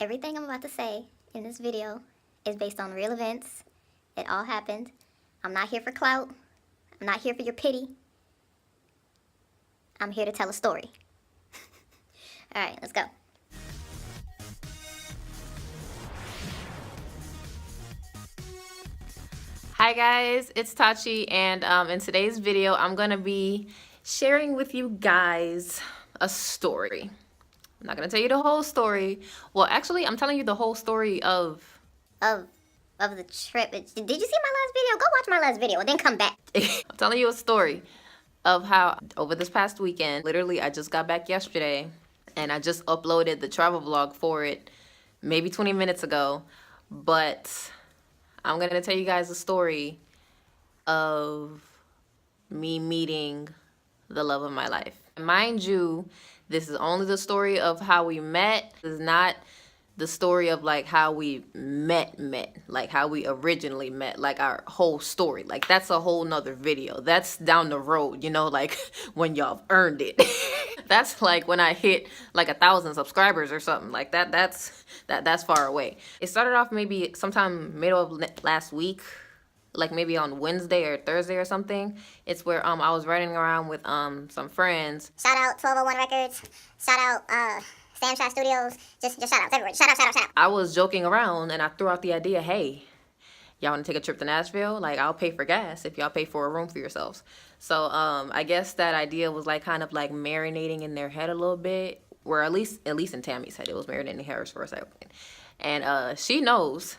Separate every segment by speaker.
Speaker 1: Everything I'm about to say in this video is based on real events. It all happened. I'm not here for clout. I'm not here for your pity. I'm here to tell a story. All right, let's go.
Speaker 2: Hi guys, it's Tachi, and in today's video I'm gonna be sharing with you guys a story. I'm not gonna tell you the whole story. Well, actually, I'm telling you the whole story of
Speaker 1: the trip. Did you see my last video? Go watch my last video and then come back.
Speaker 2: I'm telling you a story of how over this past weekend, literally I just got back yesterday and I just uploaded the travel vlog for it maybe 20 minutes ago, but I'm gonna tell you guys a story of me meeting the love of my life. Mind you, this is only the story of how we met. This is not the story of like how we met, like how we originally met, like our whole story. Like that's a whole nother video. That's down the road, you know, like when y'all earned it. That's like when I hit like 1,000 subscribers or something like that. That's far away. It started off maybe sometime middle of last week, like maybe on Wednesday or Thursday or something. It's where I was riding around with some friends.
Speaker 1: Shout out 1201 Records. Shout out Sam Shot Studios. Just shout outs everywhere. Shout out.
Speaker 2: I was joking around and I threw out the idea, hey, y'all want to take a trip to Nashville? Like, I'll pay for gas if y'all pay for a room for yourselves. So I guess that idea was like kind of like marinating in their head a little bit, or at least in Tammy's head, it was marinating in hers for a second. And she knows,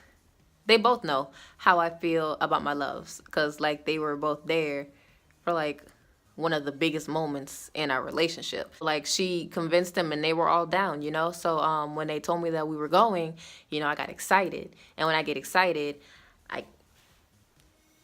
Speaker 2: they both know how I feel about my loves, because like they were both there for like one of the biggest moments in our relationship. Like she convinced them and they were all down, you know? So when they told me that we were going, you know, I got excited. And when I get excited,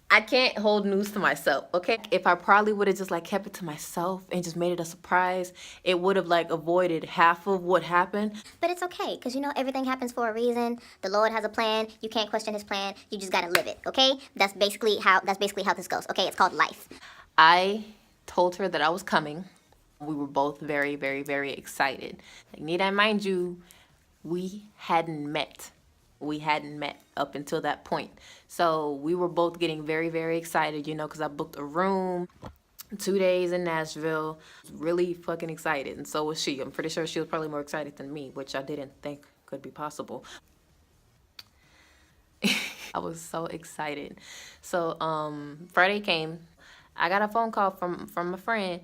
Speaker 2: I can't hold news to myself, okay? If I probably would have just like kept it to myself and just made it a surprise, it would have like avoided half of what happened.
Speaker 1: But it's okay, because you know everything happens for a reason. The Lord has a plan. You can't question his plan. You just gotta live it, okay? That's basically how this goes, okay? It's called life.
Speaker 2: I told her that I was coming. We were both very, very, very excited. Like, need I mind you, we hadn't met. We hadn't met up until that point. So we were both getting very, very excited, you know, because I booked a room, 2 days in Nashville. Really fucking excited, and so was she. I'm pretty sure she was probably more excited than me, which I didn't think could be possible. I was so excited. So Friday came. I got a phone call from a friend,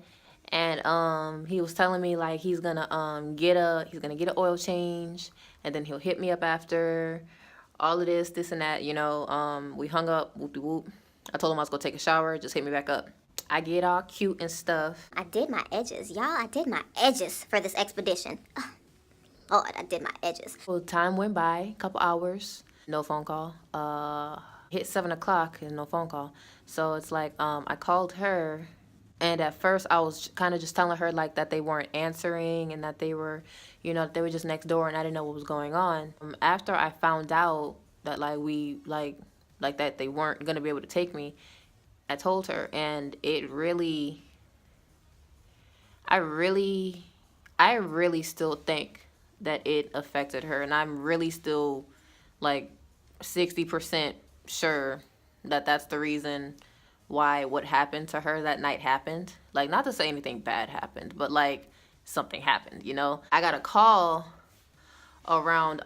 Speaker 2: and he was telling me like he's gonna get an oil change, and then he'll hit me up after all of this and that, you know. We hung up, whoop de whoop. I told him I was gonna take a shower, just hit me back up. I get all cute and stuff.
Speaker 1: I did my edges, y'all. I did my edges for this expedition. Lord, I did my edges.
Speaker 2: Well, time went by, a couple hours, no phone call. Hit 7 o'clock and no phone call. So it's like I called her, and at first I was kind of just telling her like that they weren't answering and that they were, you know, they were just next door and I didn't know what was going on. After I found out that like we like that they weren't gonna be able to take me, I told her, and it really, I really still think that it affected her, and I'm really still like 60% sure that that's the reason why what happened to her that night happened. Like, not to say anything bad happened, but like something happened, you know. I got a call around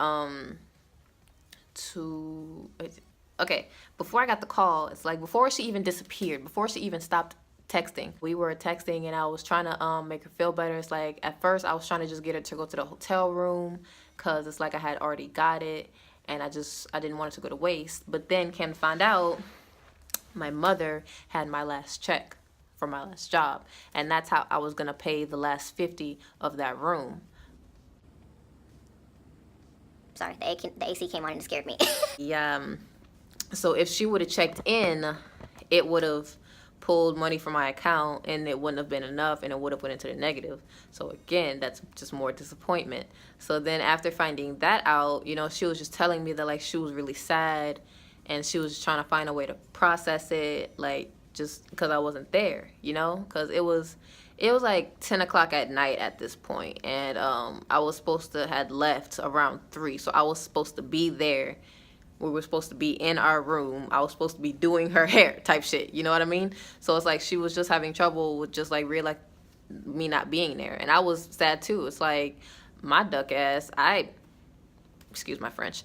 Speaker 2: before I got the call, it's like before she even disappeared, before she even stopped texting, we were texting, and I was trying to make her feel better. It's like at first I was trying to just get her to go to the hotel room, because it's like I had already got it and I didn't want it to go to waste. But then came to find out my mother had my last check for my last job, and that's how I was gonna pay the last 50 of that room.
Speaker 1: Sorry, the AC came on and it scared me.
Speaker 2: Yeah. So if she would have checked in, it would have pulled money from my account, and it wouldn't have been enough, and it would have went into the negative. So again, that's just more disappointment. So then after finding that out, you know, she was just telling me that like she was really sad, and she was just trying to find a way to process it, like just because I wasn't there, you know, because it was it was like 10 o'clock at night at this point, and I was supposed to had left around 3, so I was supposed to be there. We were supposed to be in our room. I was supposed to be doing her hair type shit, you know what I mean? So it's like she was just having trouble with just like real, like, me not being there, and I was sad too. It's like my duck ass, excuse my French,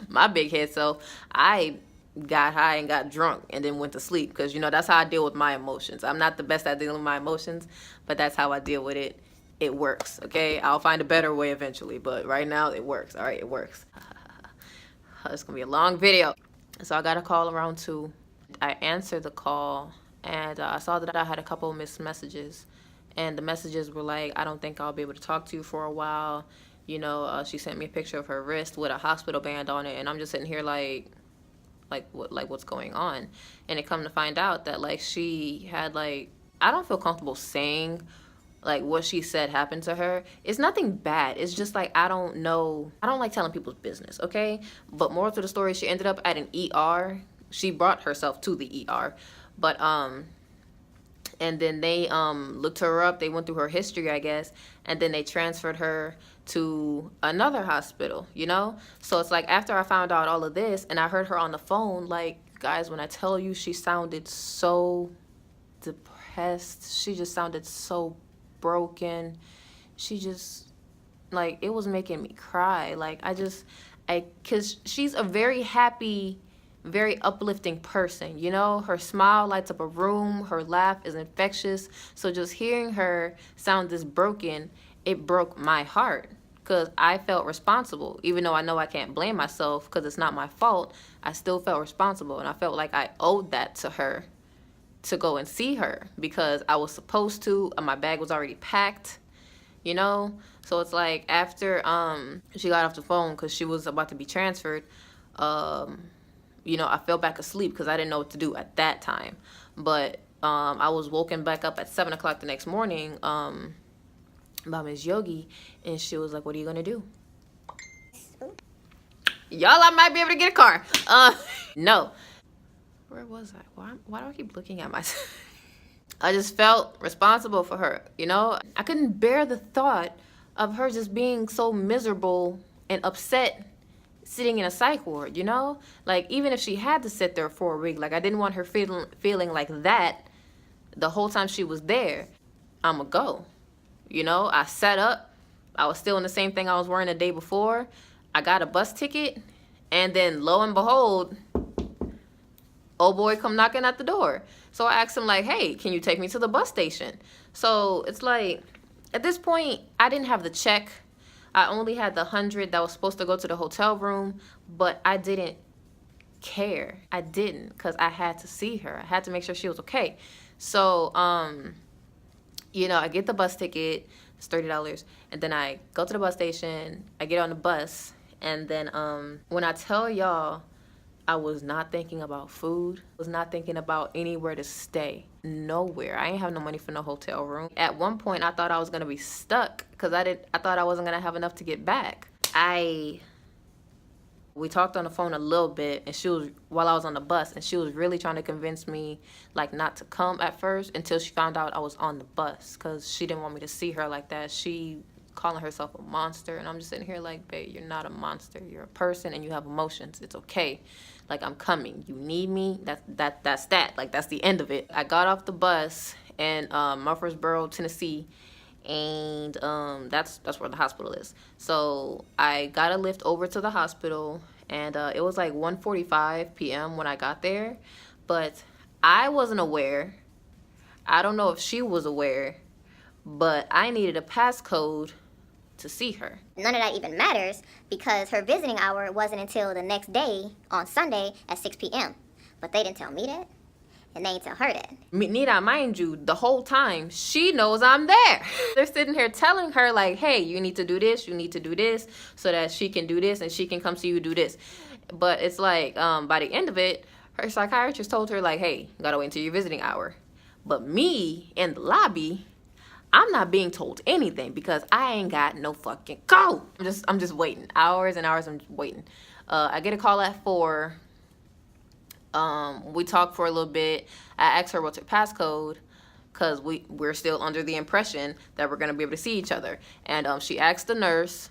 Speaker 2: my big head self, I got high and got drunk and then went to sleep, because you know that's how I deal with my emotions. I'm not the best at dealing with my emotions, but that's how I deal with it. It works, okay? I'll find a better way eventually, but right now it works. All right, it works. It's gonna be a long video. So I got a call around 2. I answered the call, and I saw that I had a couple of missed messages, and the messages were like, I don't think I'll be able to talk to you for a while. You know, she sent me a picture of her wrist with a hospital band on it, and I'm just sitting here like what's going on? And it come to find out that like she had like, I don't feel comfortable saying like what she said happened to her. It's nothing bad. It's just like, I don't know. I don't like telling people's business, okay? But more to the story, she ended up at an ER. She brought herself to the ER. But and then they looked her up. They went through her history, I guess, and then they transferred her to another hospital, you know? So it's like, after I found out all of this and I heard her on the phone, like, guys, when I tell you, she sounded so depressed. She just sounded so broken. She just, like, it was making me cry. Like, because she's a very happy, very uplifting person, you know? Her smile lights up a room. Her laugh is infectious. So just hearing her sound this broken, it broke my heart, because I felt responsible. Even though I know I can't blame myself because it's not my fault, I still felt responsible, and I felt like I owed that to her, to go and see her, because I was supposed to, and my bag was already packed, you know? So it's like, after she got off the phone because she was about to be transferred, you know, I fell back asleep because I didn't know what to do at that time. But I was woken back up at 7 o'clock the next morning by Miss Yogi, and she was like, what are you gonna do? Y'all, I might be able to get a car. No. Where was I? Why do I keep looking at myself? I just felt responsible for her, you know? I couldn't bear the thought of her just being so miserable and upset sitting in a psych ward, you know? Like, even if she had to sit there for a week, like, I didn't want her feeling like that the whole time she was there. I'ma go. You know, I sat up. I was still in the same thing I was wearing the day before. I got a bus ticket, and then lo and behold, old boy come knocking at the door. So I asked him like, hey, can you take me to the bus station? So it's like, at this point, I didn't have the check. I only had the 100 that was supposed to go to the hotel room, but I didn't care. I didn't, because I had to see her. I had to make sure she was okay. So, you know, I get the bus ticket, it's $30, and then I go to the bus station, I get on the bus, and then when I tell y'all, I was not thinking about food, was not thinking about anywhere to stay, nowhere. I ain't have no money for no hotel room. At one point, I thought I was gonna be stuck, because I thought I wasn't gonna have enough to get back. We talked on the phone a little bit, and while I was on the bus, and she was really trying to convince me like not to come at first until she found out I was on the bus, because she didn't want me to see her like that. She calling herself a monster, and I'm just sitting here like, babe, you're not a monster. You're a person and you have emotions. It's okay. Like, I'm coming. You need me. That's that. Like, that's the end of it. I got off the bus in Murfreesboro, Tennessee, and that's where the hospital is. So I got a lift over to the hospital, and it was like 1:45 p.m. when I got there, but I wasn't aware. I don't know if she was aware, but I needed a passcode to see her.
Speaker 1: None of that even matters, because her visiting hour wasn't until the next day on Sunday at 6 p.m. But they didn't tell me that, and they ain't tell her that.
Speaker 2: Nita, mind you, the whole time, she knows I'm there. They're sitting here telling her, like, hey, you need to do this, you need to do this, so that she can do this, and she can come see you do this. But it's like, by the end of it, her psychiatrist told her, like, hey, you gotta wait until your visiting hour. But me, in the lobby, I'm not being told anything, because I ain't got no fucking code. I'm just waiting. Hours and hours, I'm just waiting. I get a call at 4. We talked for a little bit. I asked her what's her passcode, because we're still under the impression that we're going to be able to see each other. And she asked the nurse.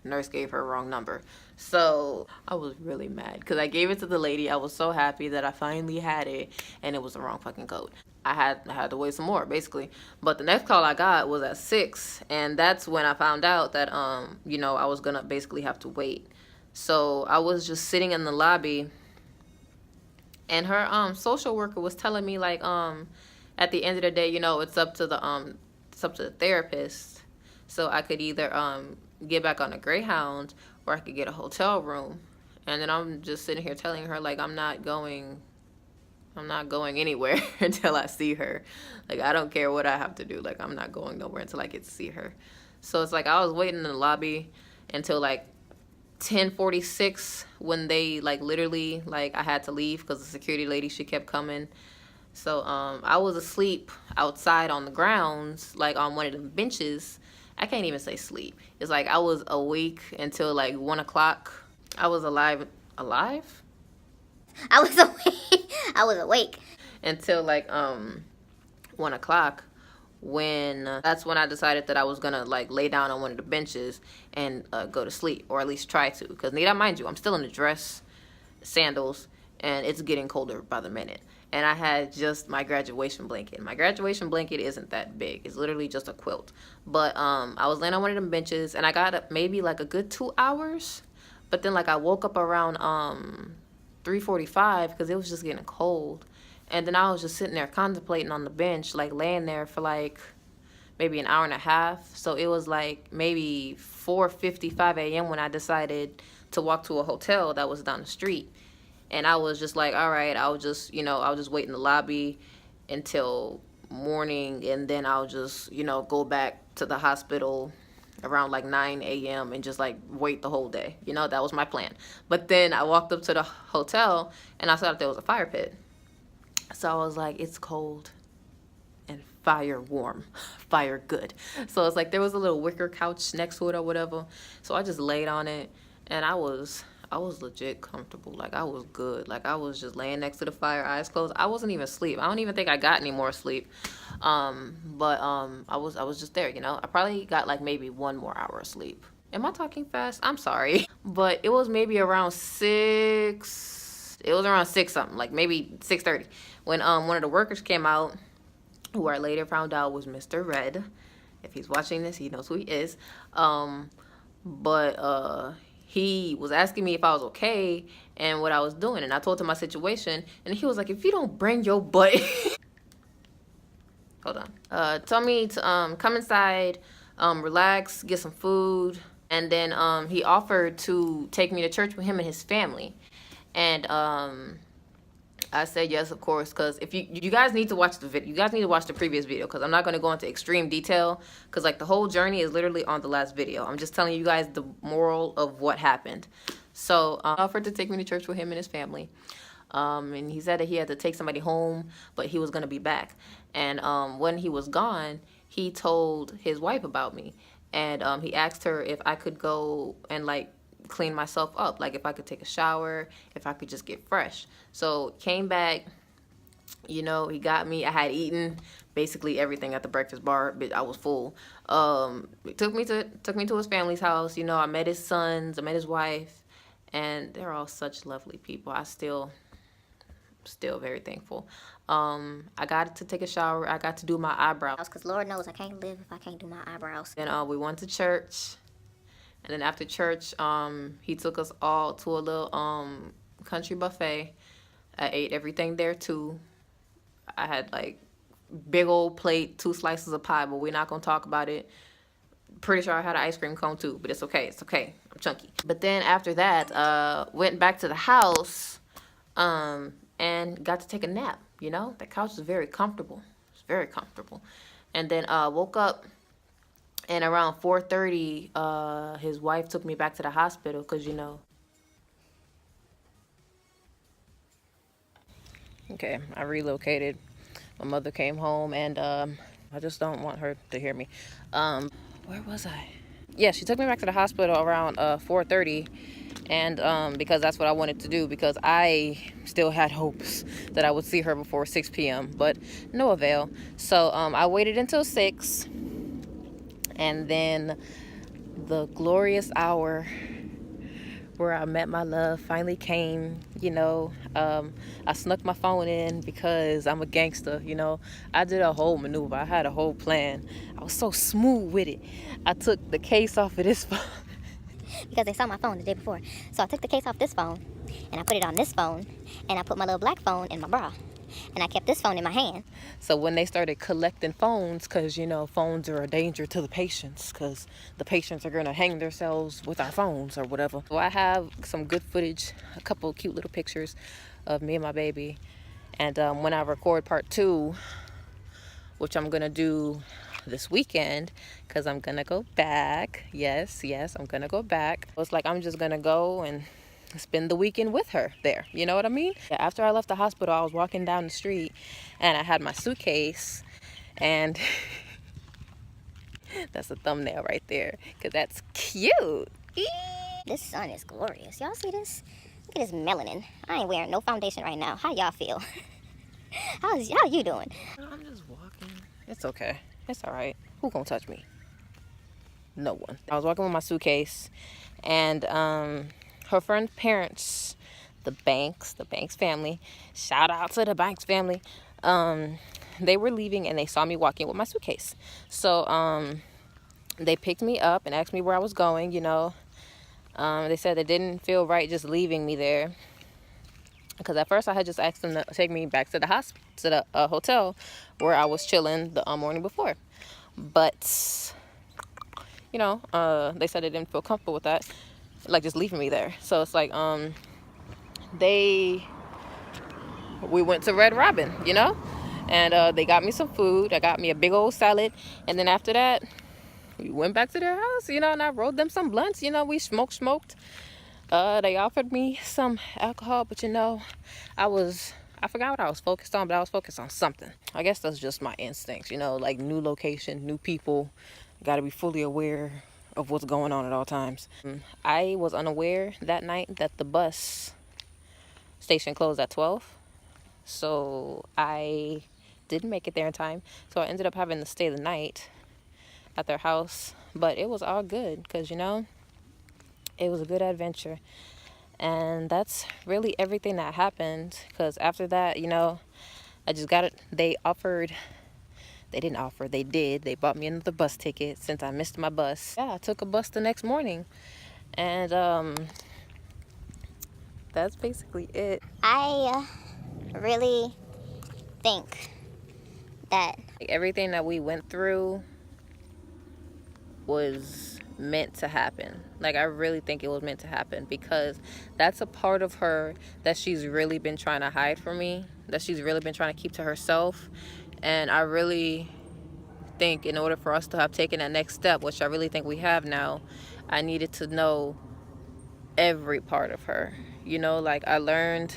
Speaker 2: Nurse gave her a wrong number. So I was really mad because I gave it to the lady. I was so happy that I finally had it, and it was the wrong fucking code. I had to wait some more, basically. But the next call I got was at 6, and that's when I found out that you know, I was gonna basically have to wait. So I was just sitting in the lobby, and her social worker was telling me, like, at the end of the day, you know, it's up to the therapist. So I could either get back on a Greyhound, or I could get a hotel room. And then I'm just sitting here telling her, like, I'm not going anywhere until I see her. Like, I don't care what I have to do. Like, I'm not going nowhere until I get to see her. So it's like I was waiting in the lobby until like 10:46 when they, like, literally, like, I had to leave because the security lady, she kept coming. So I was asleep outside on the grounds, like on one of the benches. I can't even say sleep. It's like I was awake until like 1 o'clock. I was alive.
Speaker 1: I was awake. I was awake
Speaker 2: Until like 1 o'clock, when that's when I decided that I was gonna, like, lay down on one of the benches and go to sleep, or at least try to. Because, Nita, mind you, I'm still in a dress, sandals, and it's getting colder by the minute. And I had just my graduation blanket. My graduation blanket isn't that big. It's literally just a quilt. But I was laying on one of them benches, and I got up maybe like a good 2 hours. But then, like, I woke up around 3:45 because it was just getting cold. And then I was just sitting there contemplating on the bench, like laying there for like maybe an hour and a half. So it was like maybe 4:55 a.m. when I decided to walk to a hotel that was down the street. And I was just like, all right, I'll just wait in the lobby until morning, and then I'll just, go back to the hospital around like 9 a.m. and just like wait the whole day. That was my plan. But then I walked up to the hotel and I saw that there was a fire pit. So I was like, it's cold and fire warm, fire good. So it's like there was a little wicker couch next to it or whatever. So I just laid on it, and I was legit comfortable. Like, I was good. Like, I was just laying next to the fire, eyes closed. I wasn't even asleep. I don't even think I got any more sleep. But I was just there, I probably got like maybe 1 more hour of sleep. Am I talking fast? I'm sorry. But it was maybe around 6. It was around 6 something, like maybe 6:30, when one of the workers came out, who I later found out was Mr. Red. If he's watching this, he knows who he is. But he was asking me if I was okay and what I was doing, and I told him my situation, and he was like, if you don't bring your butt hold on, told me to come inside, relax, get some food, and then he offered to take me to church with him and his family. And I said yes, of course, because if you guys need to watch the video, you guys need to watch the previous video, because I'm not going to go into extreme detail, because like the whole journey is literally on the last video. I'm just telling you guys the moral of what happened. So offered to take me to church with him and his family, and he said that he had to take somebody home, but he was going to be back. And when he was gone, he told his wife about me, and he asked her if I could go and like clean myself up, like if I could take a shower, if I could just get fresh. So came back, he got me. I had eaten basically everything at the breakfast bar, but I was full. Took me to his family's house. I met his sons, I met his wife, and they're all such lovely people. I still very thankful. I got to take a shower. I got to do my eyebrows,
Speaker 1: because Lord knows I can't live if I can't do my eyebrows.
Speaker 2: Then we went to church. And then after church, he took us all to a little country buffet. I ate everything there too. I had like big old plate, 2 slices of pie, but we're not gonna talk about it. Pretty sure I had an ice cream cone too, but it's okay. It's okay. I'm chunky. But then after that, went back to the house, and got to take a nap. The couch was very comfortable. It's very comfortable. And then woke up. And around 4:30, his wife took me back to the hospital because, Okay, I relocated. My mother came home, and I just don't want her to hear me. Where was I? yeah, she took me back to the hospital around 4:30, and because that's what I wanted to do, because I still had hopes that I would see her before 6 p.m., but no avail. So I waited until 6, and then the glorious hour where I met my love finally came. I snuck my phone in because I'm a gangster. I did a whole maneuver. I had a whole plan. I was so smooth with it. I took the case off of this phone.
Speaker 1: Because they saw my phone the day before. So I took the case off this phone and I put it on this phone and I put my little black phone in my bra. And I kept this phone in my hand.
Speaker 2: So when they started collecting phones, because, phones are a danger to the patients, because the patients are going to hang themselves with our phones or whatever. So I have some good footage, a couple cute little pictures of me and my baby. And when I record part 2, which I'm going to do this weekend, because I'm going to go back. Yes, I'm going to go back. It's like I'm just going to go and spend the weekend with her there. You know what I mean? Yeah, after I left the hospital, I was walking down the street and I had my suitcase, and that's a thumbnail right there, because that's cute.
Speaker 1: This sun is glorious. Y'all see this? Look at this melanin. I ain't wearing no foundation right now. How y'all feel? How you doing?
Speaker 2: I'm just walking. It's okay. It's all right. Who gonna touch me? No one. I was walking with my suitcase, and her friend's parents, the Banks family, shout out to the Banks family, they were leaving and they saw me walking with my suitcase. So they picked me up and asked me where I was going. They said it didn't feel right just leaving me there, because at first I had just asked them to take me back to the hotel where I was chilling the morning before. But they said they didn't feel comfortable with that, like just leaving me there. So it's like we went to Red Robin, and they got me some food. I got me a big old salad, and then after that we went back to their house, and I rolled them some blunts. We smoked. They offered me some alcohol, but I forgot what I was focused on, but I was focused on something. I guess that's just my instincts, like new location, new people. Got to be fully aware of what's going on at all times. I was unaware that night that the bus station closed at 12. So I didn't make it there in time. So I ended up having to stay the night at their house. But it was all good because, it was a good adventure. And that's really everything that happened, because after that, I just got it. They did. They bought me another bus ticket since I missed my bus. Yeah, I took a bus the next morning. And that's basically it.
Speaker 1: I really think that
Speaker 2: Everything that we went through was meant to happen. I really think it was meant to happen, because that's a part of her that she's really been trying to hide from me, that she's really been trying to keep to herself. And I really think in order for us to have taken that next step, which I really think we have now, I needed to know every part of her. I learned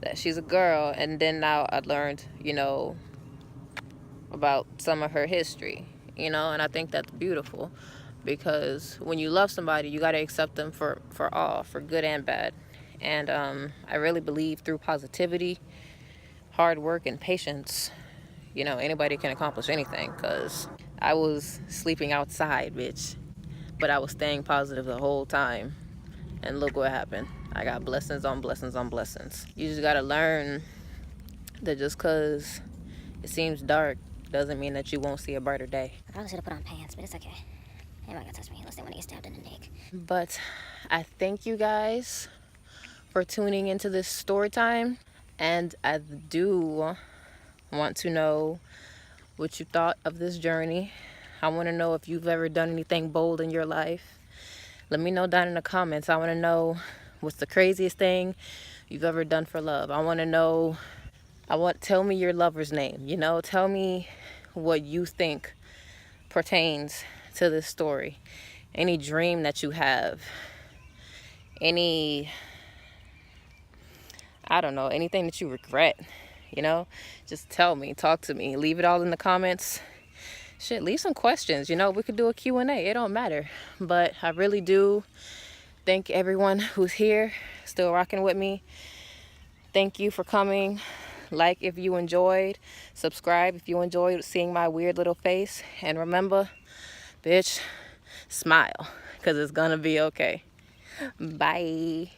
Speaker 2: that she's a girl, and then now I learned, about some of her history, and I think that's beautiful, because when you love somebody, you got to accept them for all, for good and bad. And I really believe through positivity, hard work, and patience, anybody can accomplish anything, because I was sleeping outside, bitch, but I was staying positive the whole time. And look what happened. I got blessings on blessings on blessings. You just got to learn that just because it seems dark doesn't mean that you won't see a brighter day.
Speaker 1: I probably should have put on pants, but it's okay. Anybody gonna touch me unless they want to get stabbed in the neck.
Speaker 2: But I thank you guys for tuning into this story time. And I do want to know what you thought of this journey. I want to know if you've ever done anything bold in your life. Let me know down in the comments. I want to know what's the craziest thing you've ever done for love. Tell me your lover's name. Tell me what you think pertains to this story. Any dream that you have. I don't know, anything that you regret. Just tell me, talk to me, leave it all in the comments. shit, leave some questions. You know, we could do a Q&A. It don't matter. But I really do thank everyone who's here, still rocking with me. Thank you for coming. Like if you enjoyed. Subscribe if you enjoyed seeing my weird little face. And remember, bitch, smile, because it's gonna be okay. Bye.